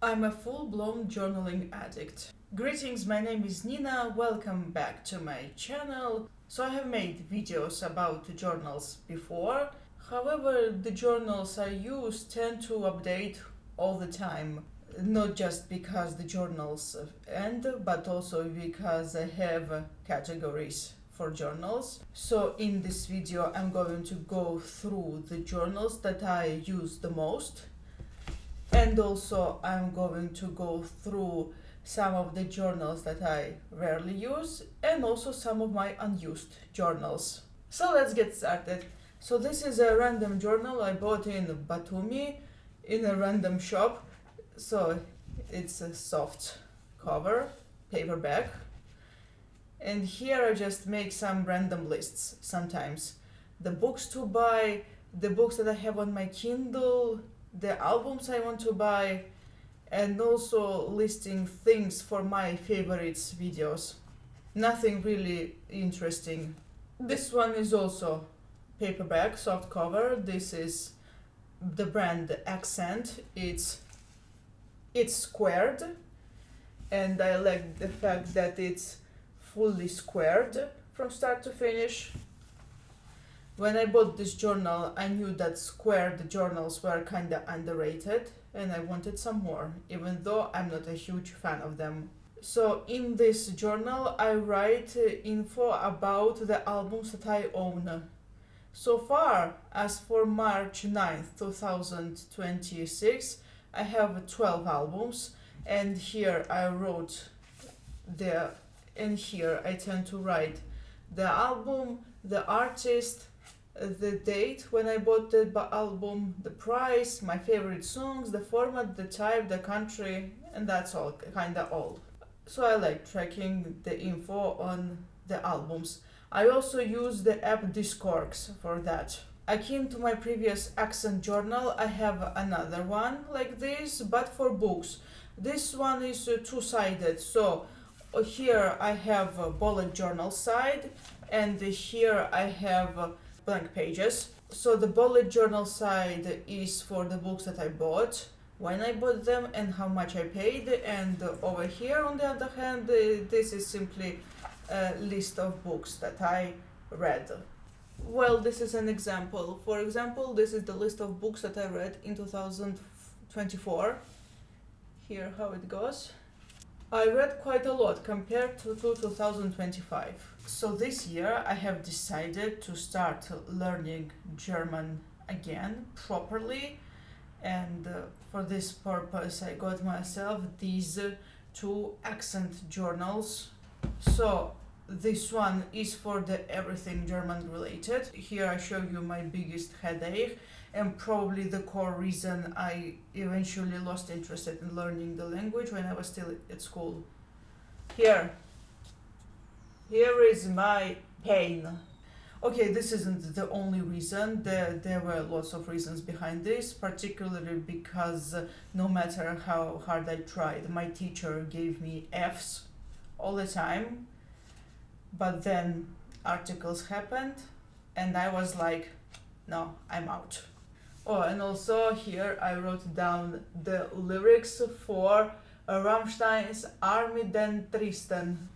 I'm a full-blown journaling addict. Greetings, my name is Nina, welcome back to my channel. So I have made videos about journals before, however the journals I use tend to update all the time. Not just because the journals end, but also because I have categories for journals. So in this video I'm going to go through the journals that I use the most. And also I'm going to go through some of the journals that I rarely use and also some of my unused journals. So let's get started. So this is a random journal I bought in Batumi in a random shop. So it's a soft cover, paperback. And here I just make some random lists sometimes. The books to buy, the books that I have on my Kindle, the albums I want to buy, and also listing things for my favorites videos. Nothing really interesting. This one is also paperback, soft cover. This is the brand Accent. It's squared, and I like the fact that it's fully squared from start to finish. When I bought this journal, I knew that squared journals were kinda underrated and I wanted some more, even though I'm not a huge fan of them. So in this journal, I write info about the albums that I own. So far, as for March 9th, 2026, I have 12 albums, and here I wrote and here I tend to write the album, the artist, the date when I bought the album, the price, my favorite songs, the format, the type, the country, and that's all, kinda all. So I like tracking the info on the albums. I also use the app Discogs for that. Akin to my previous Accent journal, I have another one like this, but for books. This one is two-sided, so here I have a bullet journal side, and here I have blank pages. So the bullet journal side is for the books that I bought, when I bought them and how much I paid, and over here on the other hand, this is simply a list of books that I read. Well, this is an example. For example, this is the list of books that I read in 2024. Here how it goes. I read quite a lot compared to 2025. So this year I have decided to start learning German again properly, and for this purpose I got myself these two Accent journals. So this one is for the everything German related. Here I show you my biggest headache and probably the core reason I eventually lost interest in learning the language when I was still at school. Here is my pain. Okay, this isn't the only reason. There were lots of reasons behind this, particularly because no matter how hard I tried, my teacher gave me F's all the time. But then articles happened and I was like, no, I'm out. Oh, and also here I wrote down the lyrics for Rammstein's Army der Tristan,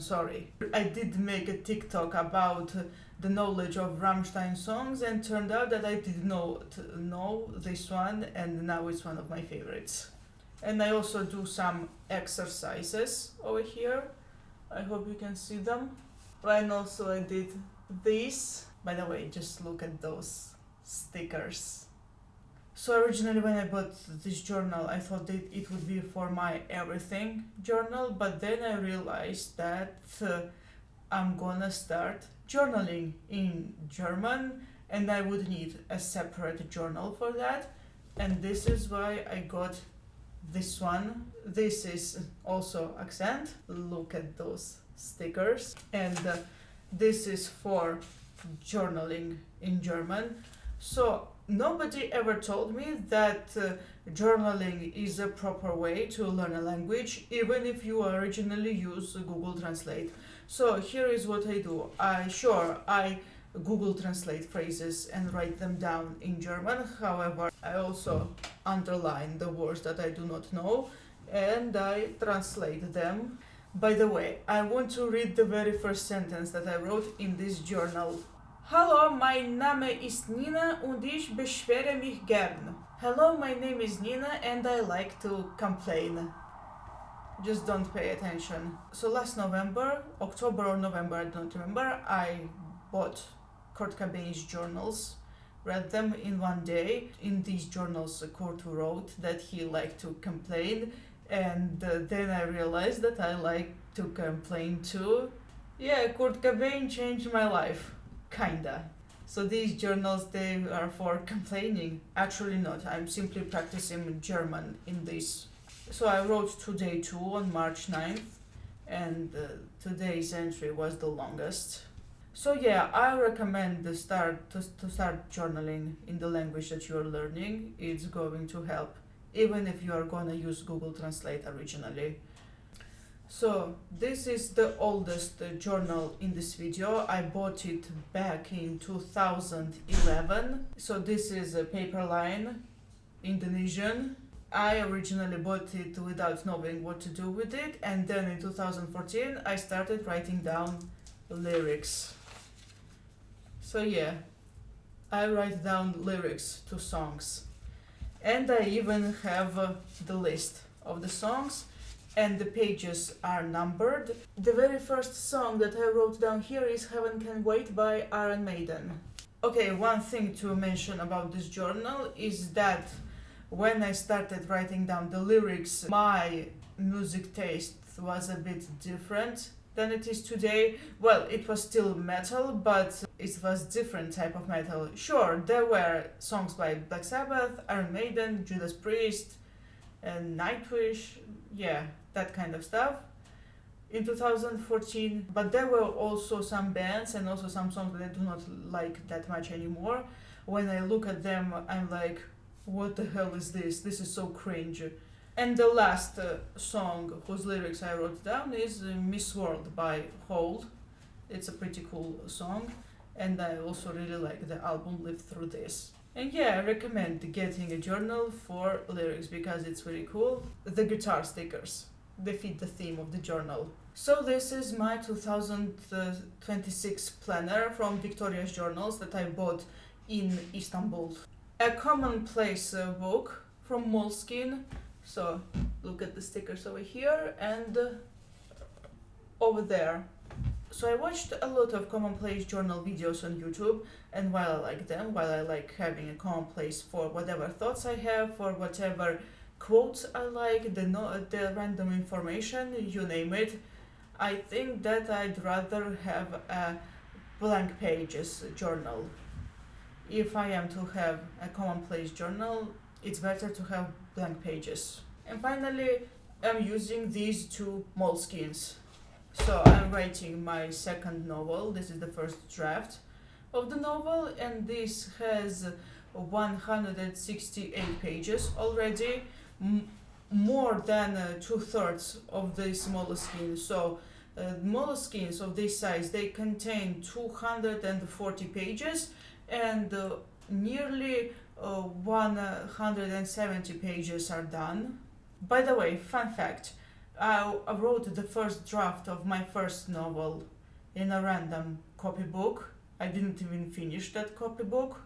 sorry. I did make a TikTok about the knowledge of Rammstein songs, and turned out that I did not know this one, and now it's one of my favorites. And I also do some exercises over here. I hope you can see them. And also I did this. By the way, just look at those stickers. So originally when I bought this journal, I thought that it would be for my everything journal, but then I realized that I'm gonna start journaling in German and I would need a separate journal for that. And this is why I got this one. This is also Accent. Look at those stickers. And this is for journaling in German. So nobody ever told me that journaling is a proper way to learn a language, even if you originally use Google Translate. So here is what I do. I Google Translate phrases and write them down in German. However, I also underline the words that I do not know and I translate them. By the way, I want to read the very first sentence that I wrote in this journal. Hallo, mein Name ist Nina und ich beschwere mich gern. Hello, my name is Nina and I like to complain. Just don't pay attention. So last November, October or November, I don't remember, I bought Kurt Cobain's journals, read them in one day. In these journals, Kurt wrote that he liked to complain, and then I realized that I like to complain too. Yeah, Kurt Cobain changed my life, kinda. So these journals, they are for complaining. Actually not, I'm simply practicing German in this. So I wrote today too on March 9th, and today's entry was the longest. So yeah, I recommend to start journaling in the language that you're learning. It's going to help, even if you are gonna use Google Translate originally. So this is the oldest journal in this video. I bought it back in 2011. So this is a Paperline, Indonesian. I originally bought it without knowing what to do with it, and then in 2014 I started writing down lyrics. So yeah, I write down lyrics to songs, and I even have the list of the songs, and the pages are numbered. The very first song that I wrote down here is Heaven Can Wait by Iron Maiden. Okay, one thing to mention about this journal is that when I started writing down the lyrics, my music taste was a bit different than it is today. Well, it was still metal, but it was different type of metal. Sure, there were songs by Black Sabbath, Iron Maiden, Judas Priest, and Nightwish, yeah, that kind of stuff in 2014. But there were also some bands and also some songs that I do not like that much anymore. When I look at them, I'm like, what the hell is this? This is so cringe. And the last song whose lyrics I wrote down is Miss World by Hole. It's a pretty cool song, and I also really like the album Live Through This. And yeah, I recommend getting a journal for lyrics because it's really cool. The guitar stickers, they fit the theme of the journal. So this is my 2026 planner from Victoria's Journals that I bought in Istanbul. A commonplace book from Moleskine. So look at the stickers over here and over there. So I watched a lot of commonplace journal videos on YouTube, and while I like them, while I like having a commonplace for whatever thoughts I have, for whatever quotes I like, the random information, you name it, I think that I'd rather have a blank pages journal. If I am to have a commonplace journal, it's better to have blank pages. And finally, I'm using these two Moleskines. So I'm writing my second novel. This is the first draft of the novel, and this has 168 pages already, more than 2/3 of this Moleskine. So Moleskines of this size, they contain 240 pages, and nearly 170 pages are done. By the way, fun fact, I wrote the first draft of my first novel in a random copybook. I didn't even finish that copybook.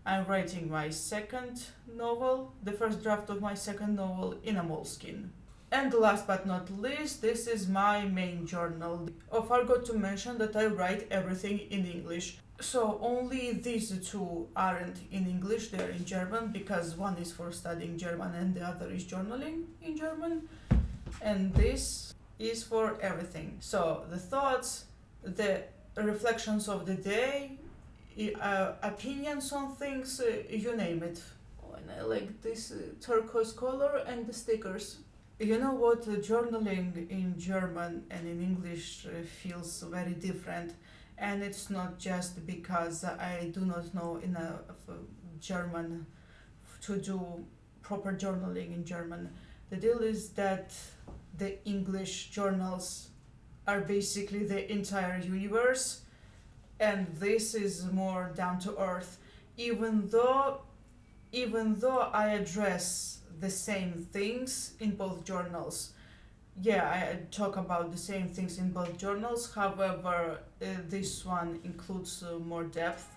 I'm writing my second novel, the first draft of my second novel, in a Moleskine. And last but not least, this is my main journal. I forgot to mention that I write everything in English. So only these two aren't in English, they're in German, because one is for studying German and the other is journaling in German. And this is for everything. So the thoughts, the reflections of the day, opinions on things, you name it. And I like this turquoise color and the stickers. You know what, journaling in German and in English feels very different. And it's not just because I do not know enough German to do proper journaling in German. The deal is that the English journals are basically the entire universe, and this is more down to earth. Even though even though I address the same things in both journals. Yeah, I talk about the same things in both journals, however, this one includes more depth.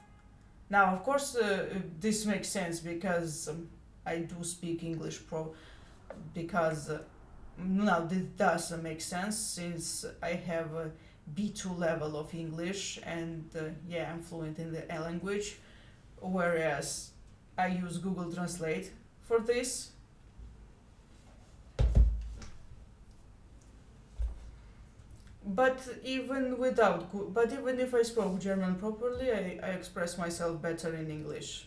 Now, of course, this makes sense because I do speak English because now this does make sense since I have a B2 level of English and yeah, I'm fluent in the language, whereas I use Google Translate for this. But even if I spoke German properly, I express myself better in English.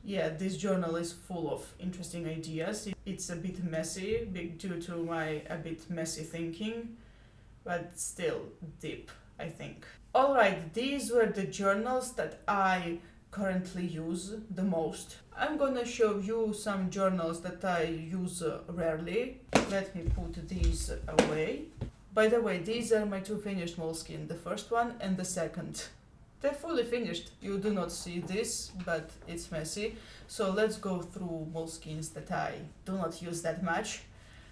Yeah, this journal is full of interesting ideas. It's a bit messy due to my a bit messy thinking, but still deep, I think. Alright, these were the journals that I currently use the most. I'm gonna show you some journals that I use rarely. Let me put these away. By the way, these are my two finished Moleskine, the first one and the second. They're fully finished. You do not see this, but it's messy. So let's go through Moleskines that I do not use that much.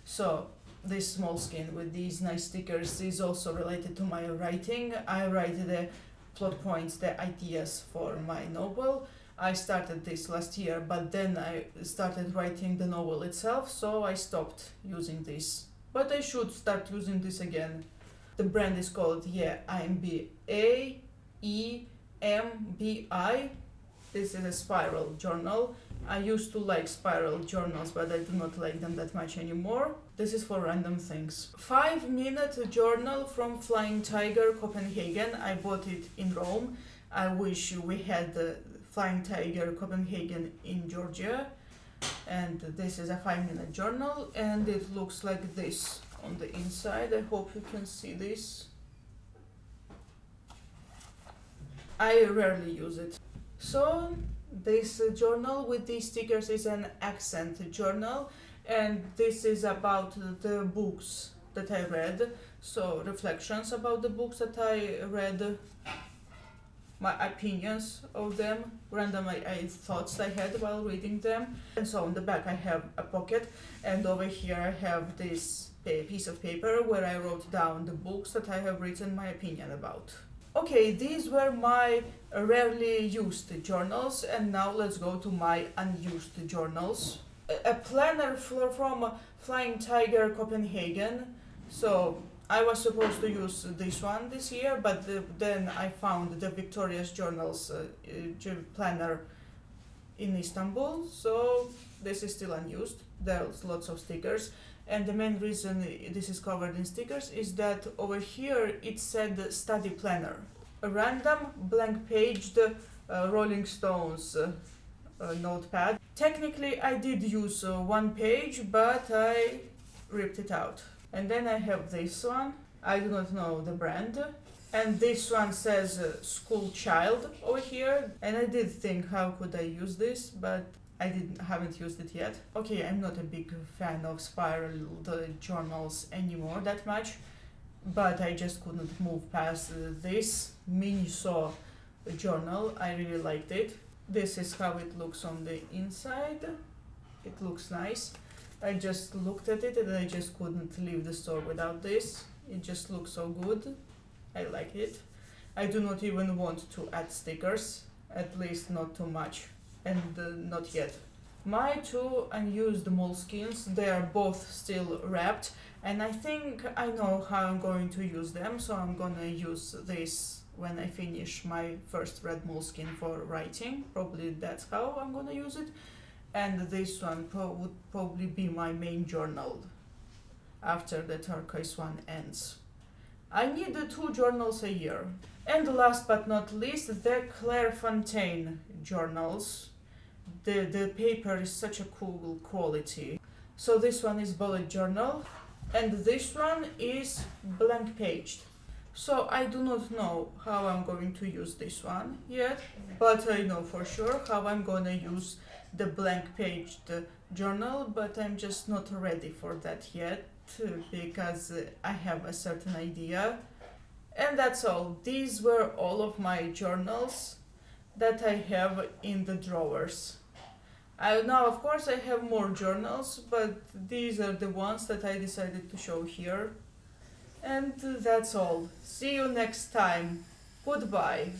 So this Moleskine with these nice stickers is also related to my writing. I write the plot points, the ideas for my novel. I started this last year, but then I started writing the novel itself, so I stopped using this. But I should start using this again. The brand is called IMBA. EMBI. This is a spiral journal. I used to like spiral journals, but I do not like them that much anymore. This is for random things. 5-minute journal from Flying Tiger Copenhagen. I bought it in Rome. I wish we had the Flying Tiger Copenhagen in Georgia. And this is a 5-minute journal, and it looks like this on the inside. I hope you can see this. I rarely use it. So this journal with these stickers is an accent journal, and this is about the books that I read. So reflections about the books that I read, my opinions of them, random thoughts I had while reading them. And so on the back I have a pocket, and over here I have this piece of paper where I wrote down the books that I have written my opinion about. Okay, these were my rarely used journals, and now let's go to my unused journals. A planner from Flying Tiger Copenhagen. So I was supposed to use this one this year, but then I found the Victoria's Journals planner in Istanbul, so this is still unused. There's lots of stickers. And the main reason this is covered in stickers is that over here it said study planner. A random blank paged Rolling Stones notepad. Technically I did use one page, but I ripped it out. And then I have this one. I do not know the brand. And this one says school child over here. And I did think how could I use this, but I haven't used it yet. Okay, I'm not a big fan of spiral journals anymore that much, but I just couldn't move past this Miniso journal. I really liked it. This is how it looks on the inside. It looks nice. I just looked at it and I just couldn't leave the store without this. It just looks so good. I like it. I do not even want to add stickers, at least not too much. And not yet. My two unused Moleskines, they are both still wrapped, and I think I know how I'm going to use them, so I'm gonna use this when I finish my first red Moleskine for writing. Probably that's how I'm gonna use it. And this one would probably be my main journal after the turquoise one ends. I need 2 journals a year. And last but not least, the Clairefontaine journals. The paper is such a cool quality. So this one is bullet journal, and this one is blank paged. So I do not know how I'm going to use this one yet, but I know for sure how I'm gonna use the blank paged journal, but I'm just not ready for that yet because I have a certain idea. And that's all. These were all of my journals that I have in the drawers. Now, of course, I have more journals, but these are the ones that I decided to show here. And that's all. See you next time. Goodbye.